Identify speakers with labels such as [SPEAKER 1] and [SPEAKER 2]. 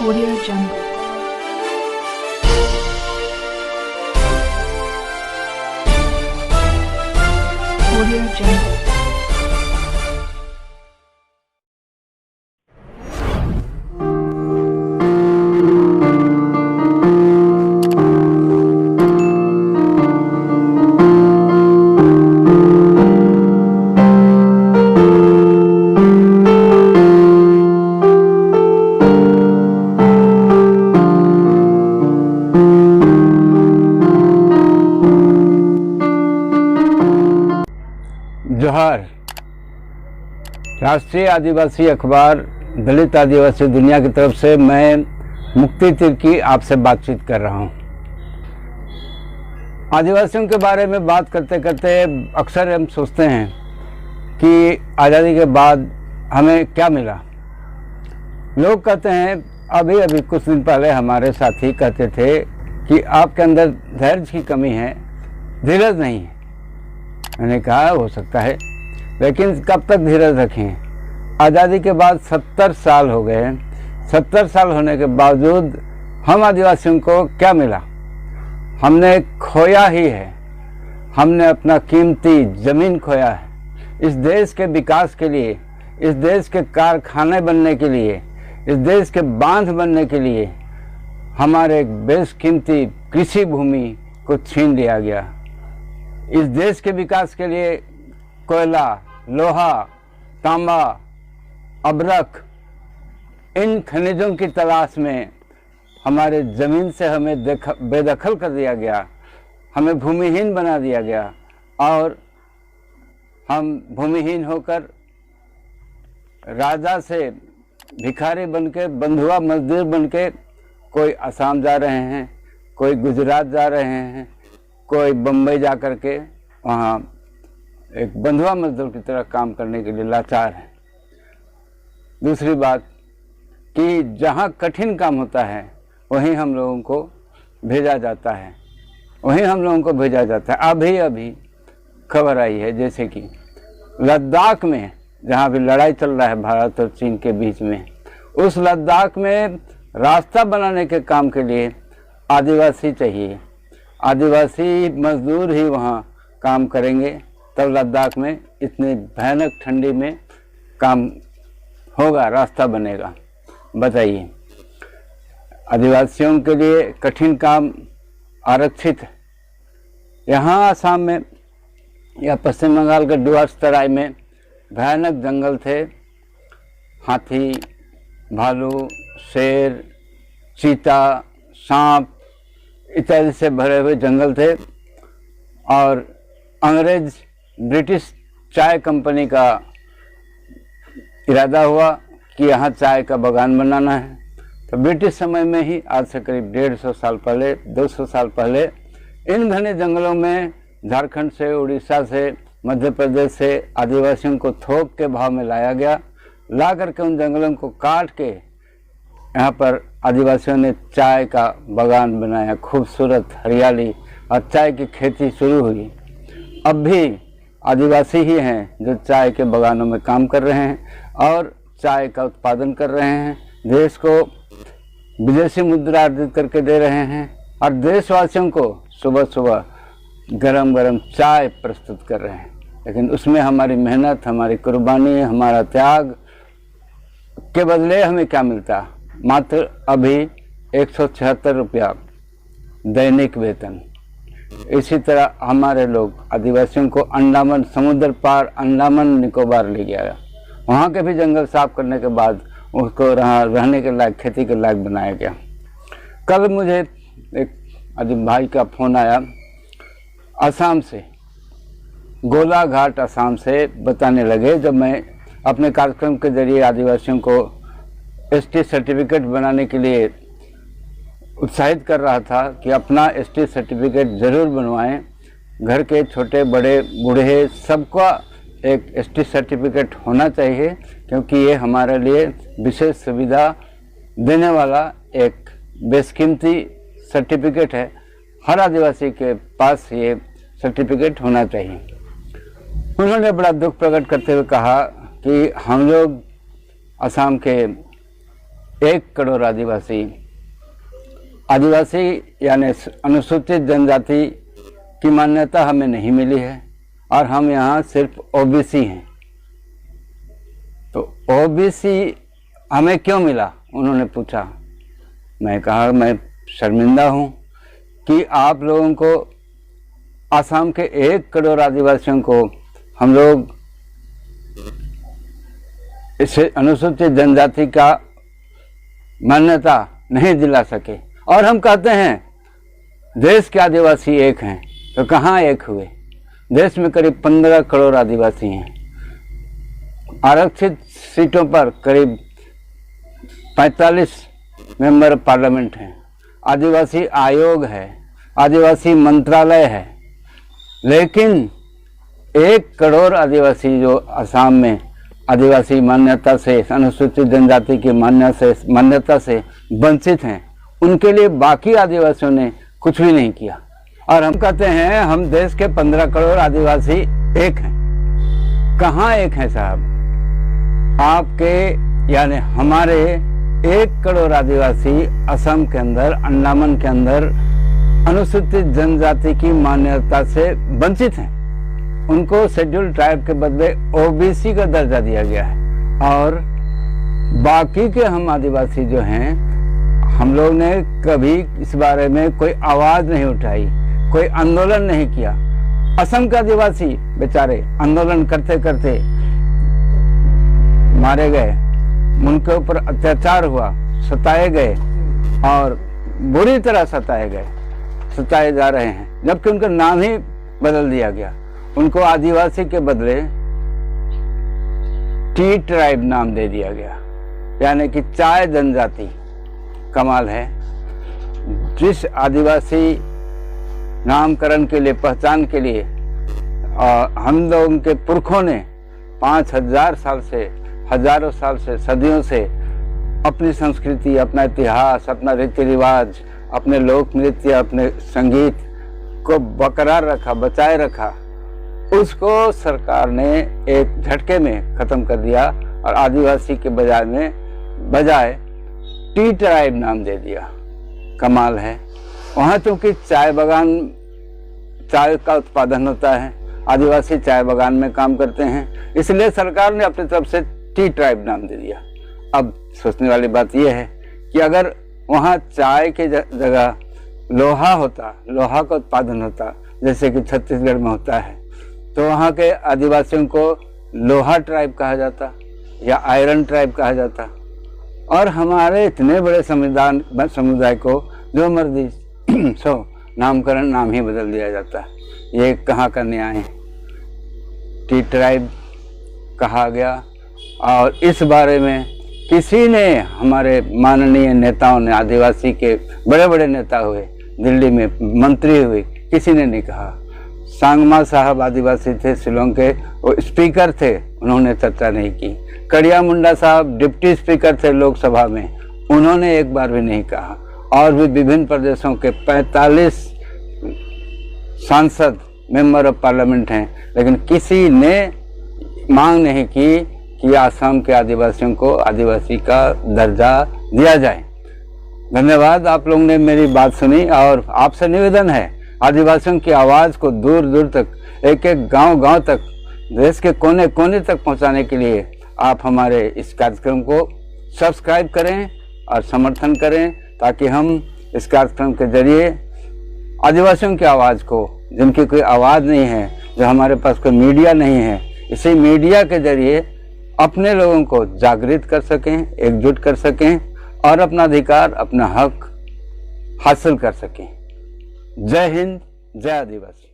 [SPEAKER 1] Audio Jungle. Audio Jungle.
[SPEAKER 2] जोहार। राष्ट्रीय आदिवासी अखबार दलित आदिवासी दुनिया की तरफ से मैं मुक्ति तिर्की आपसे बातचीत कर रहा हूँ। आदिवासियों के बारे में बात करते करते अक्सर हम सोचते हैं कि आज़ादी के बाद हमें क्या मिला। लोग कहते हैं, अभी कुछ दिन पहले हमारे साथी कहते थे कि आपके अंदर धैर्य की कमी है, धीरज नहीं है। मैंने कहा हो सकता है, लेकिन कब तक धीरज रखें। आज़ादी के बाद 70 साल हो गए हैं। 70 साल होने के बावजूद हम आदिवासियों को क्या मिला? हमने खोया ही है। हमने अपना कीमती ज़मीन खोया है। इस देश के विकास के लिए, इस देश के कारखाने बनने के लिए, इस देश के बांध बनने के लिए हमारे बेशकीमती कृषि भूमि को छीन लिया गया। इस देश के विकास के लिए कोयला, लोहा, तांबा, अबरख, इन खनिजों की तलाश में हमारे ज़मीन से हमें बेदखल कर दिया गया, हमें भूमिहीन बना दिया गया और हम भूमिहीन होकर राजा से भिखारी बनके, बंधुआ मजदूर बनके कोई असम जा रहे हैं, कोई गुजरात जा रहे हैं, कोई बम्बई जा कर के वहाँ एक बंधुआ मजदूर की तरह काम करने के लिए लाचार है। दूसरी बात कि जहाँ कठिन काम होता है वहीं हम लोगों को भेजा जाता है, अभी खबर आई है, जैसे कि लद्दाख में जहाँ भी लड़ाई चल रहा है भारत और चीन के बीच में, उस लद्दाख में रास्ता बनाने के काम के लिए आदिवासी चाहिए। आदिवासी मजदूर ही वहाँ काम करेंगे, तब लद्दाख में इतनी भयानक ठंडी में काम होगा, रास्ता बनेगा। बताइए, आदिवासियों के लिए कठिन काम आरक्षित है। यहाँ आसाम में या पश्चिम बंगाल के डुअर्स तराई में भयानक जंगल थे। हाथी, भालू, शेर, चीता, सांप इत्यादि से भरे हुए जंगल थे और अंग्रेज ब्रिटिश चाय कंपनी का इरादा हुआ कि यहाँ चाय का बागान बनाना है। तो ब्रिटिश समय में ही, आज से करीब 150 साल पहले, 200 साल पहले, इन घने जंगलों में झारखंड से, उड़ीसा से, मध्य प्रदेश से आदिवासियों को थोक के भाव में लाया गया। ला करके उन जंगलों को काट के यहाँ पर आदिवासियों ने चाय का बागान बनाया, खूबसूरत हरियाली, और चाय की खेती शुरू हुई। अब भी आदिवासी ही हैं जो चाय के बागानों में काम कर रहे हैं और चाय का उत्पादन कर रहे हैं, देश को विदेशी मुद्रा अर्जित करके दे रहे हैं और देशवासियों को सुबह सुबह गरम गरम चाय प्रस्तुत कर रहे हैं। लेकिन उसमें हमारी मेहनत, हमारी कुर्बानी, हमारा त्याग के बदले हमें क्या मिलता? मात्र अभी 176 रुपया दैनिक वेतन। इसी तरह हमारे लोग आदिवासियों को अंडमान, समुद्र पार अंडमान निकोबार ले गया। वहाँ के भी जंगल साफ करने के बाद उसको रहने के लायक, खेती के लायक बनाया गया। कल मुझे एक आदिम भाई का फ़ोन आया असम से, गोलाघाट असम से, बताने लगे, जब मैं अपने कार्यक्रम के जरिए आदिवासियों को एसटी सर्टिफिकेट बनाने के लिए उत्साहित कर रहा था कि अपना एसटी सर्टिफिकेट ज़रूर बनवाएं। घर के छोटे बड़े बूढ़े सबका एक एसटी सर्टिफिकेट होना चाहिए, क्योंकि ये हमारे लिए विशेष सुविधा देने वाला एक बेशकीमती सर्टिफिकेट है। हर आदिवासी के पास ये सर्टिफिकेट होना चाहिए। उन्होंने बड़ा दुख प्रकट करते हुए कहा कि हम लोग असम के 1 करोड़ आदिवासी यानी अनुसूचित जनजाति की मान्यता हमें नहीं मिली है और हम यहाँ सिर्फ ओबीसी हैं। तो ओबीसी हमें क्यों मिला, उन्होंने पूछा। मैं कहा मैं शर्मिंदा हूँ कि आप लोगों को, आसाम के 1 करोड़ आदिवासियों को हम लोग इसे अनुसूचित जनजाति का मान्यता नहीं दिला सके। और हम कहते हैं देश के आदिवासी 1 हैं, तो कहाँ 1 हुए? देश में करीब 15 करोड़ आदिवासी हैं। आरक्षित सीटों पर करीब 45 मेंबर पार्लियामेंट हैं। आदिवासी आयोग है, आदिवासी मंत्रालय है, लेकिन 1 करोड़ आदिवासी जो असम में आदिवासी मान्यता से, अनुसूचित जनजाति की मान्यता से वंचित हैं, उनके लिए बाकी आदिवासियों ने कुछ भी नहीं किया। और हम कहते हैं हम देश के 15 करोड़ आदिवासी 1 हैं। कहाँ 1 हैं साहब? आपके यानी हमारे 1 करोड़ आदिवासी असम के अंदर, अंडमान के अंदर अनुसूचित जनजाति की मान्यता से वंचित हैं। उनको शेड्यूल ट्राइब के बदले ओबीसी का दर्जा दिया गया है। और बाकी के हम आदिवासी जो हैं, हम लोग ने कभी इस बारे में कोई आवाज नहीं उठाई, कोई आंदोलन नहीं किया। असम के आदिवासी बेचारे आंदोलन करते करते मारे गए, उनके ऊपर अत्याचार हुआ, सताए गए और बुरी तरह सताए जा रहे हैं, जबकि उनका नाम ही बदल दिया गया। उनको आदिवासी के बदले टी ट्राइब नाम दे दिया गया, यानी कि चाय जनजाति। कमाल है, जिस आदिवासी नामकरण के लिए, पहचान के लिए हम लोगों के पुरखों ने 5000 साल से, हजारों साल से, सदियों से अपनी संस्कृति, अपना इतिहास, अपना रीति रिवाज, अपने लोक नृत्य, अपने संगीत को बरकरार रखा, बचाए रखा, उसको सरकार ने एक झटके में खत्म कर दिया और आदिवासी के बजाय टी ट्राइब नाम दे दिया। कमाल है। वहाँ चूंकि चाय का उत्पादन होता है, आदिवासी चाय बागान में काम करते हैं, इसलिए सरकार ने अपनी तरफ से टी ट्राइब नाम दे दिया। अब सोचने वाली बात यह है कि अगर वहाँ चाय के जगह लोहा का उत्पादन होता, जैसे कि छत्तीसगढ़ में होता है, तो वहाँ के आदिवासियों को लोहा ट्राइब कहा जाता या आयरन ट्राइब कहा जाता। और हमारे इतने बड़े समुदाय को जो मर्जी सो नामकरण, नाम ही बदल दिया जाता है। ये कहाँ का न्याय है? टी ट्राइब कहा गया और इस बारे में किसी ने, हमारे माननीय नेताओं ने, आदिवासी के बड़े बड़े नेता हुए, दिल्ली में मंत्री हुए, किसी ने नहीं कहा। सांगमा साहब आदिवासी थे, शिलोंग के, वो स्पीकर थे, उन्होंने चर्चा नहीं की। कड़िया मुंडा साहब डिप्टी स्पीकर थे लोकसभा में, उन्होंने एक बार भी नहीं कहा। और भी विभिन्न प्रदेशों के 45 सांसद, मेंबर ऑफ पार्लियामेंट हैं, लेकिन किसी ने मांग नहीं की कि आसाम के आदिवासियों को आदिवासी का दर्जा दिया जाए। धन्यवाद, आप लोगों ने मेरी बात सुनी और आपसे निवेदन है, आदिवासियों की आवाज़ को दूर दूर तक, एक एक गांव तक, देश के कोने कोने तक पहुंचाने के लिए आप हमारे इस कार्यक्रम को सब्सक्राइब करें और समर्थन करें, ताकि हम इस कार्यक्रम के जरिए आदिवासियों की आवाज़ को, जिनकी कोई आवाज़ नहीं है, जो हमारे पास कोई मीडिया नहीं है, इसी मीडिया के जरिए अपने लोगों को जागृत कर सकें, एकजुट कर सकें और अपना अधिकार, अपना हक हासिल कर सकें। जय हिंद, जय आदिवासी।